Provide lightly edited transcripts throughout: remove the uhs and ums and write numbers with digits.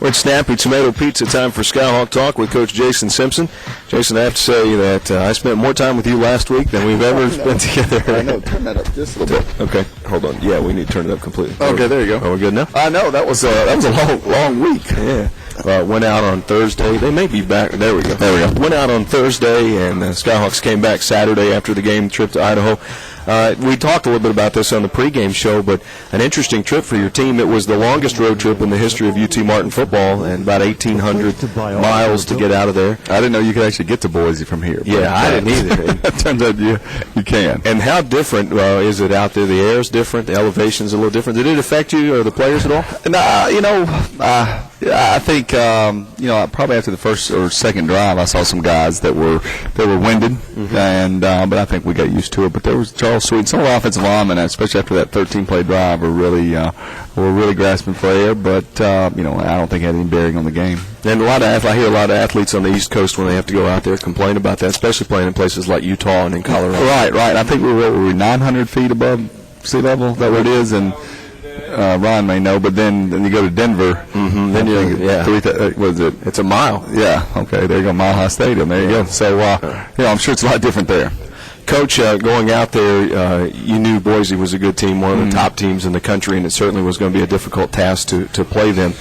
We're at Snappy Tomato Pizza. Time for Skyhawk Talk with Coach Jason Simpson. Jason, I have to say that I spent more time with you last week than we've ever spent together. I know. Turn that up just a little bit. Okay, hold on. Yeah, we need to turn it up completely. Okay, there you go. Are we good now? I know. That was a long week. Yeah. Went out on Thursday. They may be back. There we go. Went out on Thursday, and Skyhawks came back Saturday after the game trip to Idaho. We talked a little bit about this on the pregame show, but an interesting trip for your team. It was the longest road trip in the history of UT Martin football, and about 1,800 miles to get out of there. I didn't know you could actually get to Boise from here. Yeah, I didn't either. It turns out you can. And how different is it out there? The air is different. The elevation's a little different. Did it affect you or the players at all? I think probably after the first or second drive, I saw some guys that were winded, and but I think we got used to it. But there was Charles Sweet, some of the offensive linemen, especially after that 13-play drive, were really grasping for air. But I don't think it had any bearing on the game. And I hear a lot of athletes on the East Coast when they have to go out there complain about that, especially playing in places like Utah and in Colorado. Right. I think we were 900 feet above sea level. Is that what it is? And Ron may know, but then you go to Denver. Then it's a mile. Yeah. Okay. There you go. Mile High Stadium. There you go. So I'm sure it's a lot different there. Coach, going out there, you knew Boise was a good team, one of the top teams in the country, and it certainly was going to be a difficult task to play them.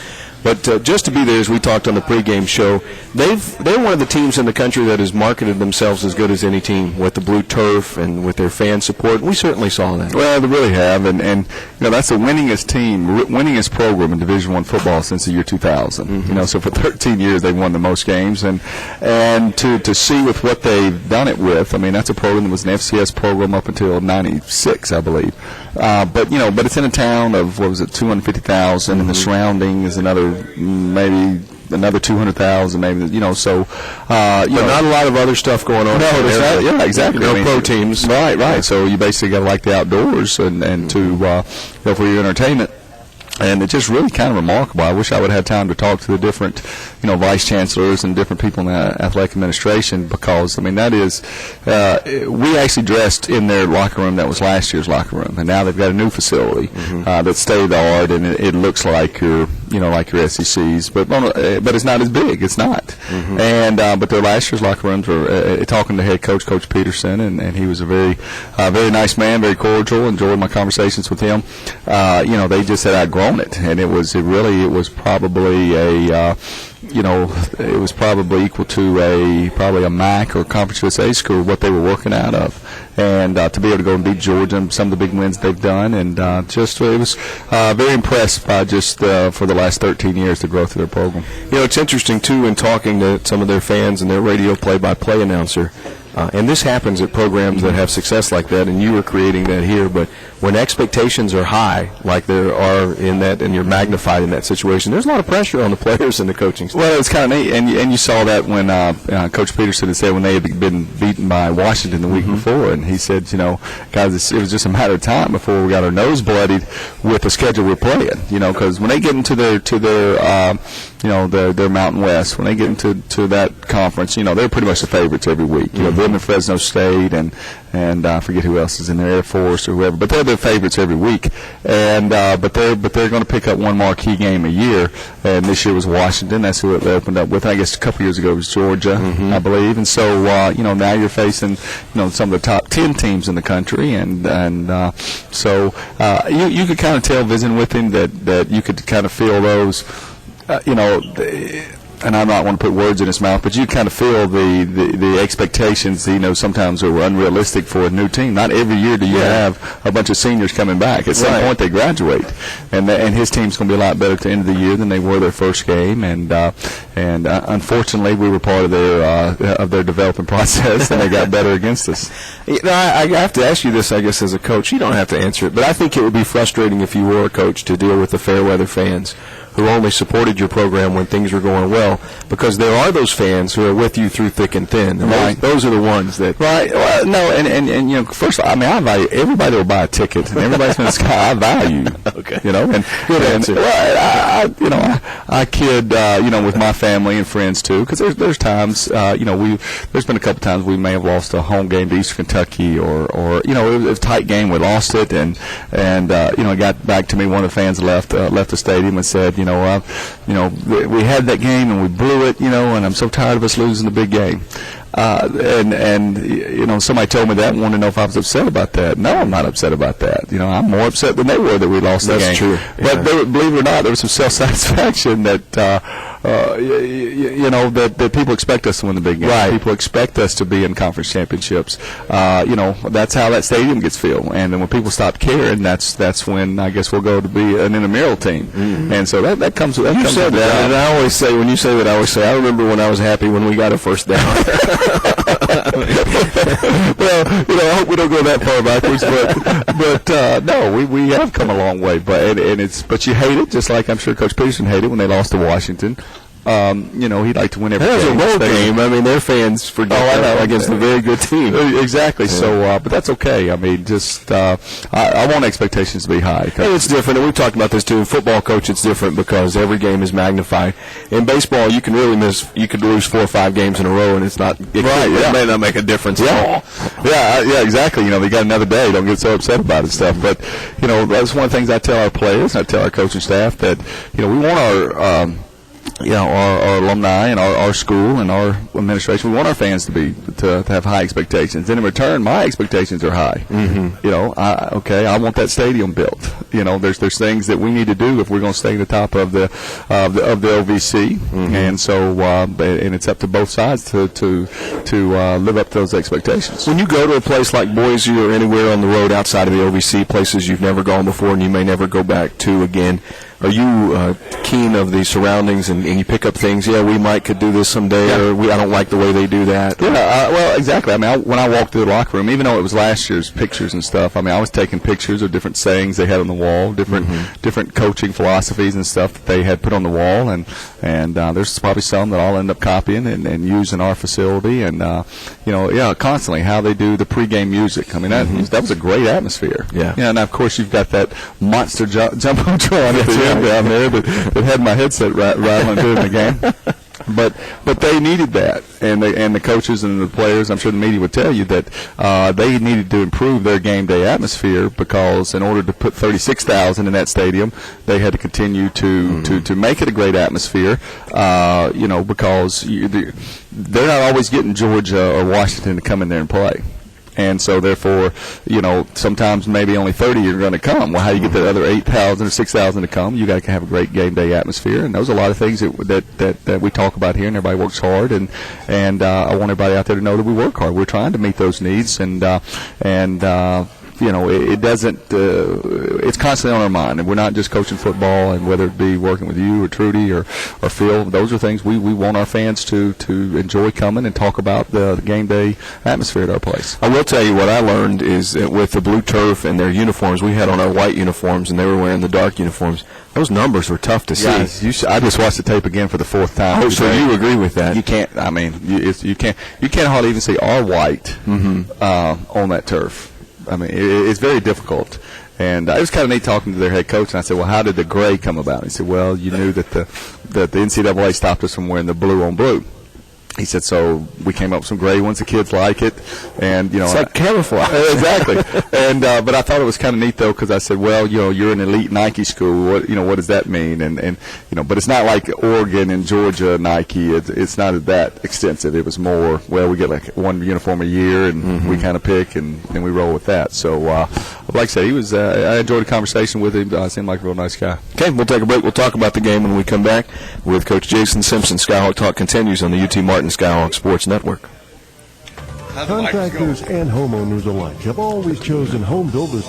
But just to be there, as we talked on the pregame show, they're one of the teams in the country that has marketed themselves as good as any team with the blue turf and with their fan support. We certainly saw that. Well, they really have, and that's the winningest team, winningest program in Division I football since the year 2000. So for 13 years they've won the most games, and to see with what they've done it with, I mean that's a program that was an FCS program up until '96, I believe. But it's in a town of 250,000, and the surrounding is maybe another 200,000, maybe. But not a lot of other stuff going on. No, yeah, exactly. No pro teams. Right. So you basically got to like the outdoors and to for your entertainment. And it's just really kind of remarkable. I wish I would have had time to talk to the different, vice chancellors and different people in the athletic administration, because, that is, we actually dressed in their locker room that was last year's locker room, and now they've got a new facility that's state-of-the-art, and it looks like your SECs, but it's not as big. It's not. And but their last year's locker rooms were talking to head coach, Coach Peterson, and he was a very nice man, very cordial. Enjoyed my conversations with him. They just had outgrown it, and it was probably it was probably equal to probably a MAC or Conference USA school, what they were working out of. And to be able to go and beat Georgia and some of the big wins they've done, and it was very impressed by just for the last 13 years the growth of their program. It's interesting too in talking to some of their fans and their radio play-by-play announcer. And this happens at programs that have success like that, and you were creating that here. But when expectations are high, like there are in that, and you're magnified in that situation, there's a lot of pressure on the players and the coaching staff. Well, it's kind of neat, and you saw that when Coach Peterson had said when they had been beaten by Washington the week before, and he said, guys, it was just a matter of time before we got our nose bloodied with the schedule we're playing. Because when they get into their Mountain West, when they get into that conference, they're pretty much the favorites every week. Them and Fresno State and I forget who else is in there, Air Force or whoever, but they're the favorites every week. And but they're going to pick up one marquee game a year, and this year was Washington. That's who they opened up with. I guess a couple years ago it was Georgia, I believe. And so now you're facing some of the top 10 teams in the country, and so you could kind of tell visiting with him that you could kind of feel those. And I don't want to put words in his mouth, but you kind of feel the expectations, sometimes are unrealistic for a new team. Not every year do you have a bunch of seniors coming back. At some point they graduate, and his team's going to be a lot better at the end of the year than they were their first game. And unfortunately, we were part of their developing process, and they got better against us. I have to ask you this, I guess, as a coach. You don't have to answer it, but I think it would be frustrating if you were a coach to deal with the Fairweather fans who only supported your program when things were going well, because there are those fans who are with you through thick and thin. And right. Those are the ones that... Right. Well, no, and first of all, I value everybody will buy a ticket, and everybody's going to Sky. I value. Okay. And good answer. Well, I kid, with my family and friends too, because there's times, there's been a couple times we may have lost a home game to East Kentucky, or it was a tight game. We lost it, and it got back to me. One of the fans left the stadium and said, We had that game and we blew it, and I'm so tired of us losing the big game. Somebody told me that and wanted to know if I was upset about that. No, I'm not upset about that. I'm more upset than they were that we lost the game. That's true. But believe it or not, there was some self-satisfaction that that people expect us to win the big game. Right. People expect us to be in conference championships. That's how that stadium gets filled. And then when people stop caring, that's when I guess we'll go to be an intramural team. Mm-hmm. And so that comes with that. You comes said with that, and I always say when you say that, I always say I remember when I was happy when we got a first down. Well, I hope we don't go that far backwards, but no, we have come a long way. But you hate it, just like I'm sure Coach Peterson hated when they lost to Washington. He'd like to win every game. That was a road game. I mean, their fans forget against a very good team. Exactly. Yeah. So, but that's okay. I mean, just I want expectations to be high. Hey, it's different, and we've talked about this too. In football, coach, it's different because every game is magnified. In baseball, you can really you could lose 4 or 5 games in a row, and it may not make a difference at all. Yeah, exactly. They got another day. Don't get so upset about it and stuff. But that's one of the things I tell our players, and I tell our coaching staff that we want our our alumni and our school and our administration, we want our fans to have high expectations. And in return, my expectations are high. Mm-hmm. I want that stadium built. There's things that we need to do if we're going to stay at the top of the OVC. Mm-hmm. And so and it's up to both sides to live up to those expectations. When you go to a place like Boise or anywhere on the road outside of the OVC, places you've never gone before and you may never go back to again, are you keen of the surroundings and you pick up things? Yeah, we could do this someday, or I don't like the way they do that. Yeah, well, exactly. I mean, when I walked through the locker room, even though it was last year's pictures and stuff, I mean, I was taking pictures of different sayings they had on the wall, different coaching philosophies and stuff that they had put on the wall, and there's probably some that I'll end up copying and use in our facility, and constantly how they do the pregame music. I mean, that was a great atmosphere. Yeah. And of course you've got that monster jumbotron at the end down there that had my headset rattling during the game. But they needed that, and the coaches and the players, I'm sure the media would tell you that they needed to improve their game day atmosphere, because in order to put 36,000 in that stadium, they had to continue to make it a great atmosphere. Because they're not always getting Georgia or Washington to come in there and play. And so, therefore, sometimes maybe only 30 are going to come. Well, how do you get the other 8,000 or 6,000 to come? You got to have a great game day atmosphere, and those are a lot of things that we talk about here. And everybody works hard, and I want everybody out there to know that we work hard. We're trying to meet those needs, and it doesn't. It's constantly on our mind, and we're not just coaching football. And whether it be working with you or Trudy or Phil, those are things we want our fans to enjoy coming and talk about the game day atmosphere at our place. I will tell you what I learned is that with the blue turf and their uniforms, we had on our white uniforms, and they were wearing the dark uniforms. Those numbers were tough to see. Yes, I just watched the tape again for the 4th time. Oh, so you agree with that? You can't. I mean, you can't hardly even see our white on that turf. I mean, it's very difficult. And it was kind of neat talking to their head coach, and I said, well, how did the gray come about? He said, well, you knew that the NCAA stopped us from wearing the blue on blue. He said, so we came up with some gray ones. The kids like it, and it's like camouflage. Exactly. And but I thought it was kind of neat though, because I said, well, you're an elite Nike school. What does that mean? And but it's not like Oregon and Georgia Nike. It's not that extensive. It was more, well, we get like one uniform a year, and we kind of pick and we roll with that. So like I said, he was. I enjoyed the conversation with him. Seemed like a real nice guy. Okay, we'll take a break. We'll talk about the game when we come back with Coach Jason Simpson. Skyhawk Talk continues on the UT Martin Skyhawk Sports Network. Contractors and homeowners alike have always chosen Home Builders